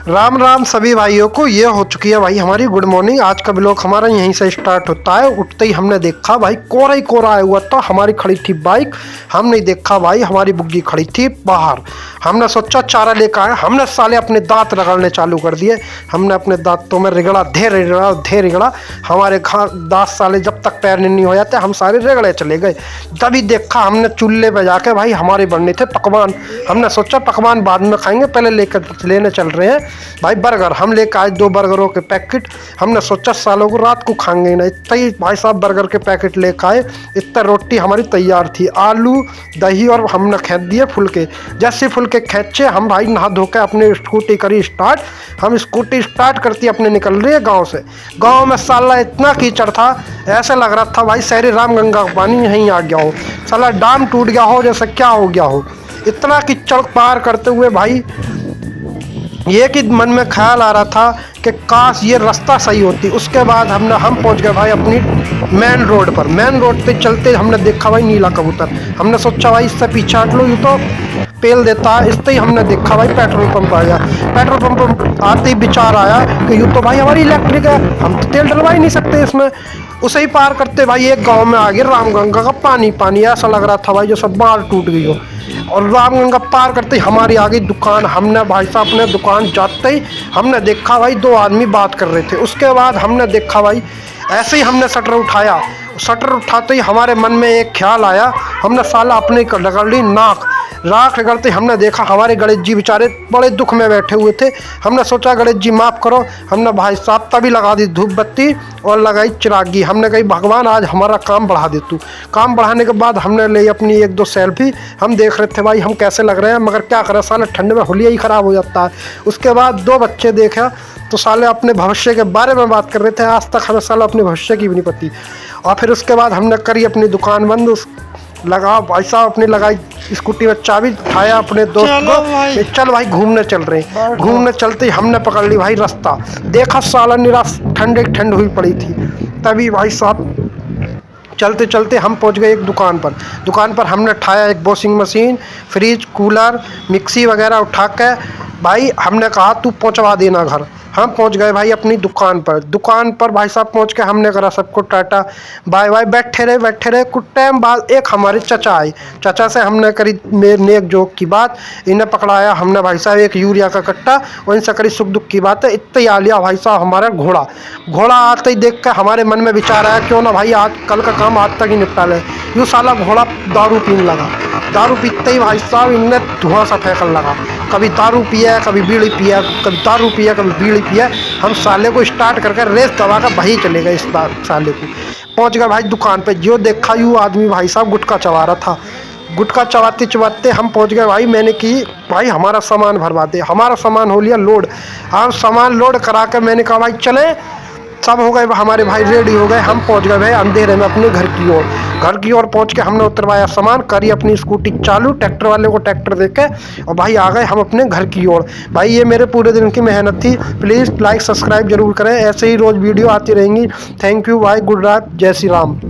राम राम सभी भाइयों को। ये हो चुकी है भाई हमारी गुड मॉर्निंग। आज का ब्लॉग हमारा यहीं से स्टार्ट होता है। उठते ही हमने देखा भाई कोरा ही कोरा आया हुआ था। हमारी खड़ी थी बाइक, हमने देखा भाई हमारी बुग्गी खड़ी थी बाहर। हमने सोचा चारा लेकर आए। हमने साले अपने दांत रगड़ने चालू कर दिए। हमने अपने दांतों में रिगड़ा, ढेर रिगड़ा। हमारे दांत साले जब तक पैर नहीं हो जाते हम सारे रगड़े चले गए। तभी देखा हमने चूल्हे पे जाके भाई हमारे बनने थे पकवान। हमने सोचा पकवान बाद में खाएंगे, पहले लेने चल रहे हैं भाई बर्गर। हम लेकर आए 2 बर्गरों के पैकेट। हमने सोचा सालों को रात को खाएंगे ना। इतना ही भाई साहब बर्गर के पैकेट लेकर आए। इतना रोटी हमारी तैयार थी, आलू दही, और हमने खेच दिए फुलके। जैसे फुलके खेचे हम भाई नहा धो के अपनी स्कूटी करी स्टार्ट। हम स्कूटी स्टार्ट करती अपने निकल रही है गाँव से। गाँव में साला इतना कीचड़ था, ऐसा लग रहा था भाई शहरी रामगंगा का पानी यहीं आ गया हो। साला डाम टूट गया हो, जैसे क्या हो गया हो। इतना कीचड़ पार करते हुए भाई ये कि मन में ख्याल आ रहा था कि काश ये रास्ता सही होती। उसके बाद हम पहुंच गए भाई अपनी मेन रोड पर। मेन रोड पे चलते हमने देखा भाई नीला कबूतर। हमने सोचा भाई इससे पीछे हट लो, यूँ तो पेल देता है। इससे ही हमने देखा भाई पेट्रोल पंप आ गया। पेट्रोल पंप आते ही विचार आया कि यूँ तो भाई हमारी इलेक्ट्रिक है, हम तो तेल डलवा ही नहीं सकते इसमें। उसे ही पार करते भाई एक गाँव में आ गए। रामगंगा का पानी पानी ऐसा लग रहा था भाई जो सब बाढ़ टूट गई हो। और रामगंगा पार करते ही हमारी आ गई दुकान। हमने भाई साहब अपने दुकान जाते ही हमने देखा भाई 2 आदमी बात कर रहे थे। उसके बाद हमने देखा भाई ऐसे ही हमने शटर उठाया। शटर उठाते ही हमारे मन में एक ख्याल आया। हमने साला अपने रगड़ ली नाक रगड़ते हमने देखा हमारे गणेश जी बेचारे बड़े दुख में बैठे हुए थे। हमने सोचा गणेश जी माफ़ करो। हमने भाई साहब तभी लगा दी धूप बत्ती और लगाई चिरागी। हमने कही भगवान आज हमारा काम बढ़ा दे तू। काम बढ़ाने के बाद हमने ली अपनी 1-2 सेल्फी। हम देख रहे थे भाई हम कैसे लग रहे हैं, मगर क्या करें साले ठंड में होलिया ही ख़राब हो जाता है। उसके बाद 2 बच्चे देखा तो साले अपने भविष्य के बारे में बात कर रहे थे। आज तक हमें साला अपने भविष्य की भी नहीं पती। और फिर उसके बाद हमने करी अपनी दुकान बंद। लगा भाई साहब अपनी लगाई स्कूटी में चाबी, उठाया अपने दोस्त को, चल भाई घूमने चल रहे हैं। घूमने चलते ही हमने पकड़ ली भाई रास्ता। देखा साला निराश ठंड हुई पड़ी थी। तभी भाई साहब चलते चलते हम पहुंच गए एक दुकान पर। दुकान पर हमने उठाया एक washing machine, fridge, cooler, mixie वगैरह उठा के भाई हमने कहा तू पहुंचवा देना घर। हम पहुंच गए भाई अपनी दुकान पर। दुकान पर भाई साहब पहुंच के हमने करा सबको टाटा बाय बाय। बैठे रहे। कुछ टाइम बाद एक हमारे चचा आए। चचा से हमने करी मेरे एक जोक की बात। इन्हें पकड़ाया हमने भाई साहब एक यूरिया का कट्टा, और इनसे करी सुख दुख की बात है। इतना ही आ लिया भाई साहब हमारा घोड़ा आते ही देख कर हमारे मन में विचार आया क्यों ना भाई आज कल का काम आज तक ही निपटा ले। यूँ साला घोड़ा दारू पीने लगा। दारू पीते ही भाई साहब इनने धुआं सा फेंकने लगा। कभी दारू पिया, कभी बीड़ी पिया, कभी दारू पिया, कभी बीड़ी पिया। हम साले को स्टार्ट करके रेस दबा कर वहीं चले गए। इस साले को पहुंच गए भाई दुकान पे। जो देखा यूँ आदमी भाई साहब गुटखा चबा रहा था। गुटखा चबाते हम पहुंच गए भाई। मैंने की भाई हमारा सामान भरवा दे। हमारा सामान हो लिया लोड। हम सामान लोड करा कर मैंने कहा भाई चले। सब हो गए हमारे भाई रेडी हो गए। हम पहुंच गए भाई अंधेरे में अपने घर की ओर पहुंच के हमने उतरवाया सामान, करी अपनी स्कूटी चालू, ट्रैक्टर वाले को ट्रैक्टर दे के, और भाई आ गए हम अपने घर की ओर। भाई ये मेरे पूरे दिन की मेहनत थी। प्लीज़ लाइक सब्सक्राइब जरूर करें, ऐसे ही रोज़ वीडियो आती रहेंगी। थैंक यू भाई, गुड रात, जय श्री राम।